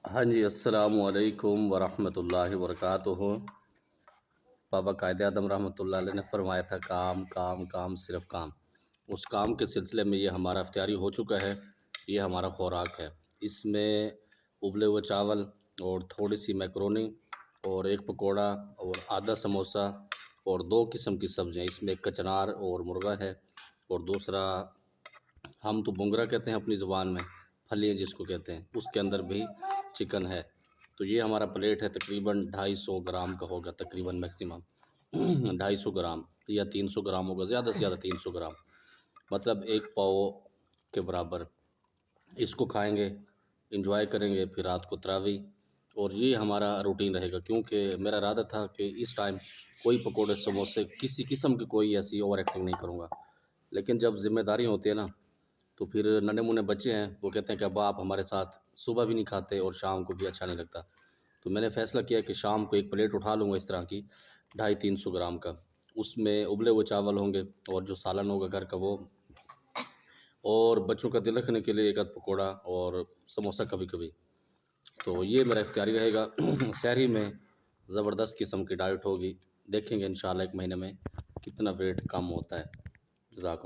ہاں جی، السلام علیکم ورحمۃ اللہ وبرکاتہ۔ بابا قائد اعظم رحمۃ اللہ علیہ نے فرمایا تھا کام کام کام صرف کام۔ اس کام کے سلسلے میں یہ ہمارا اختیاری ہو چکا ہے، یہ ہمارا خوراک ہے۔ اس میں ابلے ہوئے چاول اور تھوڑی سی میکرونی اور ایک پکوڑا اور آدھا سموسہ اور 2 قسم کی سبزیاں، اس میں ایک کچنار اور مرغا ہے، اور دوسرا ہم تو بونگرا کہتے ہیں اپنی زبان میں، پھلیاں جس کو کہتے ہیں، اس کے اندر بھی چکن ہے۔ تو یہ ہمارا پلیٹ ہے، تقریباً 250 گرام کا ہوگا، تقریباً میکسیمم 250 گرام یا 300 گرام ہوگا، زیادہ سے زیادہ 300 گرام، مطلب 1 پاؤ کے برابر۔ اس کو کھائیں گے، انجوائے کریں گے، پھر رات کو تراویح، اور یہ ہمارا روٹین رہے گا، کیونکہ میرا ارادہ تھا کہ اس ٹائم کوئی پکوڑے سموسے کسی قسم کی کوئی ایسی اوور ایکٹنگ نہیں کروں گا۔ لیکن جب ذمہ داری ہوتی ہے نا، تو پھر ننھے منھے بچے ہیں، وہ کہتے ہیں کہ ابا آپ ہمارے ساتھ صبح بھی نہیں کھاتے اور شام کو بھی اچھا نہیں لگتا، تو میں نے فیصلہ کیا کہ شام کو ایک پلیٹ اٹھا لوں گا اس طرح کی 250-300 گرام کا۔ اس میں ابلے ہوئے چاول ہوں گے اور جو سالن ہوگا گھر کا وہ، اور بچوں کا دل رکھنے کے لیے ایک آدھ پکوڑا اور سموسہ کبھی کبھی۔ تو یہ میرا اختیاری رہے گا۔ سحری میں زبردست قسم کی ڈائٹ ہوگی، دیکھیں گے انشاءاللہ 1 مہینے میں کتنا ویٹ کم ہوتا ہے۔ جزاکم